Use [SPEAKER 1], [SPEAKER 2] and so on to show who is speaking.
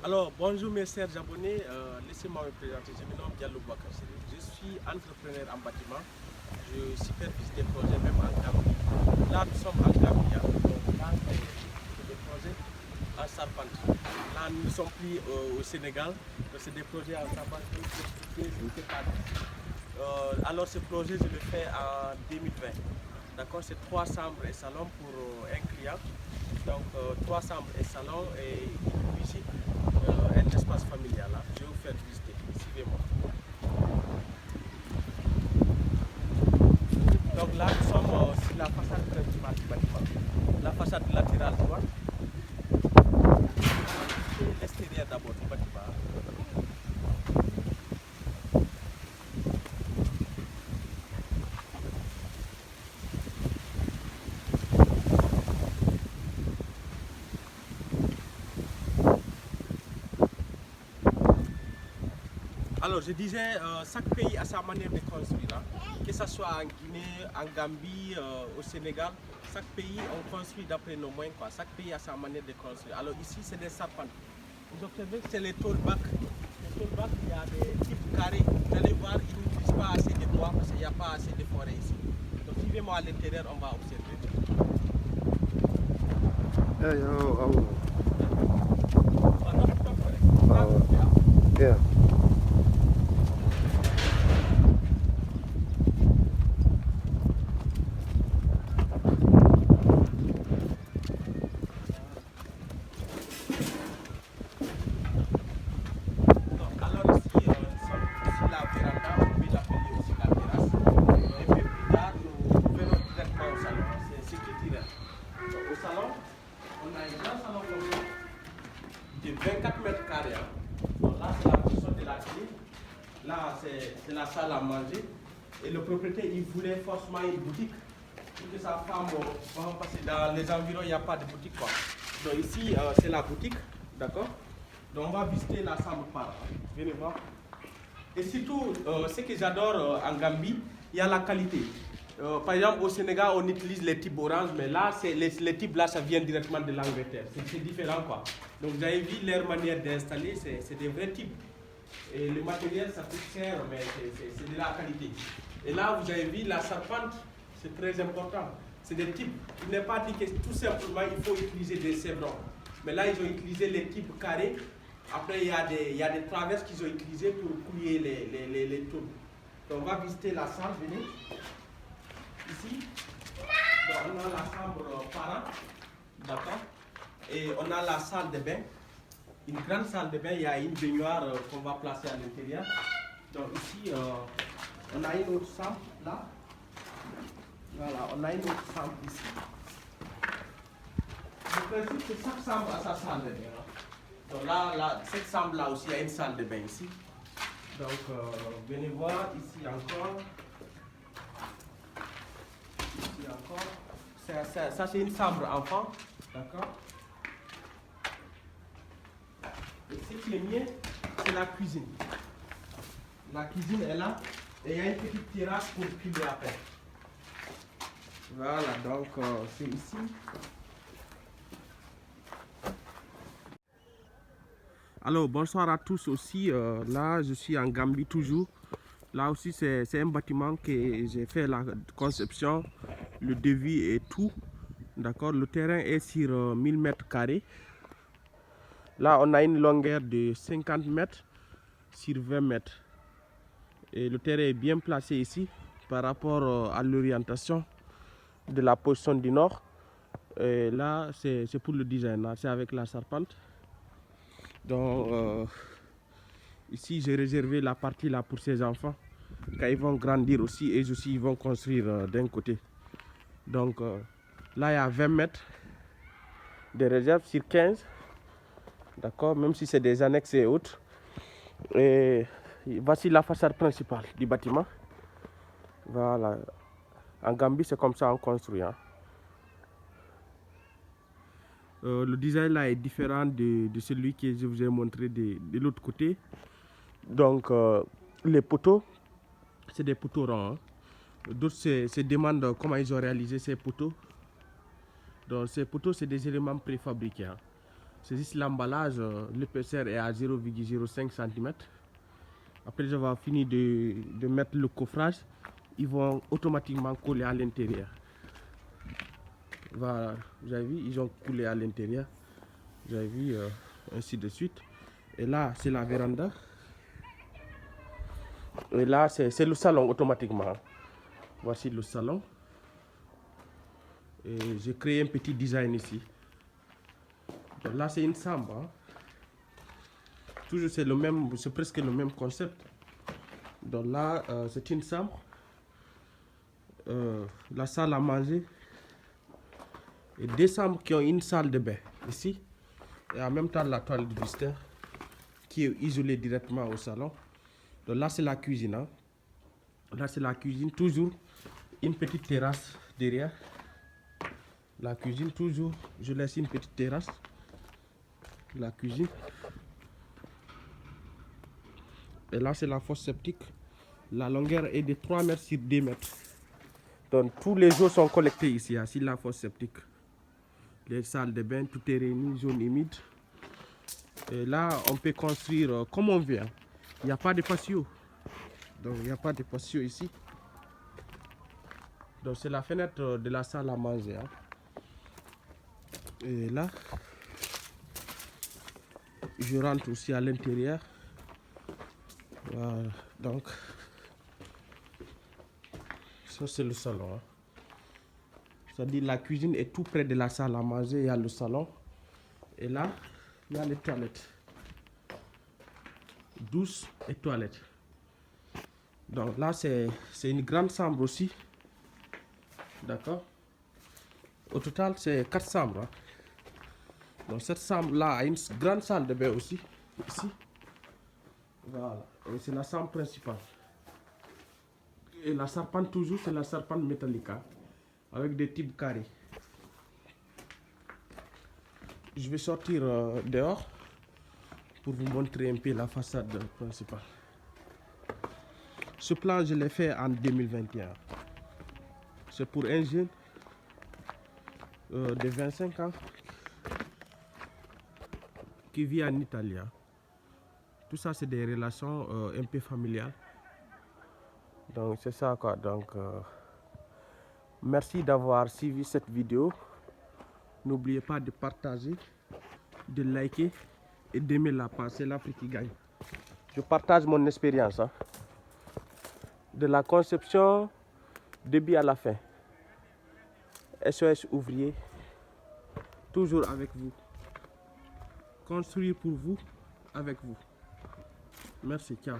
[SPEAKER 1] Alors, bonjour mes chers abonnés, laissez-moi me présenter, je me nomme Diallo Boubacar Chérif. Je suis entrepreneur en bâtiment, je supervise des projets même en Gambie. Là, nous sommes en Gambie, hein. Donc là, c'est des projets en charpente. Là, nous ne sommes plus au Sénégal, donc c'est des projets en charpente. Alors, ce projet, je le fais en 2020. D'accord, c'est 3 chambres et salon pour un client. Donc, 3 chambres et salon et une cuisine, un espace familial. Là. Je vais vous faire visiter. Suivez-moi. Donc là, nous sommes sur la façade principale du bâtiment. La façade latérale droite. Et l'extérieur d'abord du bâtiment. Alors, je disais, chaque pays a sa manière de construire. Hein. Que ce soit en Guinée, en Gambie, au Sénégal, chaque pays, on construit d'après nos moyens. Quoi. Chaque pays a sa manière de construire. Alors ici, c'est des charpentes. Vous observez que c'est les tollbacks. Les tollbacks, il y a des types carrés. Vous allez voir, ils n'utilisent pas assez de bois parce qu'il n'y a pas assez de forêt ici. Donc, suivez-moi à l'intérieur, on va observer.
[SPEAKER 2] Yeah, oh,
[SPEAKER 1] Oh, non, stop,
[SPEAKER 2] yeah.
[SPEAKER 1] Alors ici, nous sommes sur la véranda, on peut l'appeler aussi la terrasse. Et puis plus tard, nous verrons directement au salon. C'est ce qui tire. Donc, au salon, on a un grand salon comme ça, de 24 mètres carrés. Hein. Donc là, c'est la position de la télé. Là, c'est la salle à manger. Et le propriétaire, il voulait forcément une boutique pour que sa femme, parce que dans les environs, il n'y a pas de boutique. Quoi. Donc ici, c'est la boutique, d'accord. Donc on va visiter la chambre par. Venez voir. Et surtout, ce que j'adore en Gambie, il y a la qualité. Par exemple, au Sénégal, on utilise les types orange, mais là, les types là, ça vient directement de l'Angleterre. C'est différent, quoi. Donc, vous avez vu leur manière d'installer, c'est des vrais types. Et le matériel, ça coûte cher, mais c'est de la qualité. Et là, vous avez vu la charpente, c'est très important. C'est des types. Il n'est pas dit que tout simplement, il faut utiliser des chevrons. Mais là, ils ont utilisé les types carrés. Après, il y a des traverses qu'ils ont utilisées pour couler les tours. Donc, on va visiter la salle, venez. Ici, donc, on a la chambre parent, d'accord. Et on a la salle de bain. Une grande salle de bain, il y a une baignoire qu'on va placer à l'intérieur. Donc ici, on a une autre chambre là. Voilà, on a une autre chambre ici. Le principe, c'est chaque chambre a sa salle de bain. Hein. Donc là, cette chambre là aussi, il y a une salle de bain ici. Donc, venez voir ici encore. Ici encore. Ça c'est une chambre enfant. D'accord. Et ce qui est mieux, c'est la cuisine. La cuisine est là. Et il y a une petite terrasse pour cuire après. Voilà, donc c'est ici. Alors, bonsoir à tous aussi. Là, je suis en Gambie toujours. Là aussi, c'est un bâtiment que j'ai fait la conception, le devis et tout. D'accord, le terrain est sur 1000 mètres carrés. Là, on a une longueur de 50 mètres sur 20 mètres. Et le terrain est bien placé ici par rapport à l'orientation de la position du nord. Et là, c'est pour le design. C'est avec la charpente. Donc, ici, j'ai réservé la partie là pour ces enfants. Quand ils vont grandir aussi, et aussi, ils vont construire d'un côté. Donc, là, il y a 20 mètres de réserve sur 15. D'accord, même si c'est des annexes et autres. Et voici la façade principale du bâtiment. Voilà. En Gambie, c'est comme ça on construit. Hein. Le design là est différent de celui que je vous ai montré de l'autre côté. Donc, les poteaux, c'est des poteaux ronds. Hein. D'autres se demandent comment ils ont réalisé ces poteaux. Donc, ces poteaux, c'est des éléments préfabriqués. Hein. C'est juste l'emballage. L'épaisseur est à 0,05 cm. Après avoir fini de mettre le coffrage, ils vont automatiquement coller à l'intérieur. Voilà, vous avez vu, ils ont coulé à l'intérieur. Vous avez vu, ainsi de suite. Et là, c'est la véranda. Et là, c'est le salon automatiquement. Voici le salon. Et j'ai créé un petit design ici. Donc là, c'est une chambre. Hein. Toujours, c'est presque le même concept. Donc là, c'est une chambre. La salle à manger. Et des chambres qui ont une salle de bain ici. Et en même temps, la toilette de visiteur qui est isolée directement au salon. Donc là, c'est la cuisine. Hein. Là, c'est la cuisine. Toujours une petite terrasse derrière. La cuisine, toujours, je laisse une petite terrasse. La cuisine. Et là, c'est la fosse septique. La longueur est de 3 mètres sur 2 mètres. Donc, tous les eaux sont collectées ici, hein, sur la fosse septique. Les salles de bain, tout est réuni, zone humide. Et là, on peut construire comme on veut. Hein. Il n'y a pas de patio. Donc, il n'y a pas de patio ici. Donc, c'est la fenêtre de la salle à manger. Hein. Et là, je rentre aussi à l'intérieur. Voilà. Donc, ça, c'est le salon. Hein. C'est-à-dire la cuisine est tout près de la salle à manger. Il y a le salon. Et là, il y a les toilettes. Douche et toilettes. Donc là, c'est une grande chambre aussi. D'accord. Au total, c'est 4 chambres. Hein. Donc cette chambre-là a une grande salle de bain aussi. Ici. Voilà. Et c'est la chambre principale. Et la charpente toujours, c'est la charpente métallique. Hein, avec des types carrés. Je vais sortir dehors pour vous montrer un peu la façade principale. Ce plan, je l'ai fait en 2021. C'est pour un jeune de 25 ans qui vit en Italie. Tout ça, c'est des relations un peu familiales. Donc, c'est ça quoi. Donc, merci d'avoir suivi cette vidéo. N'oubliez pas de partager, de liker et d'aimer la page. C'est l'Afrique qui gagne. Je partage mon expérience. Hein, de la conception, début à la fin. SOS ouvrier, toujours avec vous. Construire pour vous, avec vous. Merci, ciao.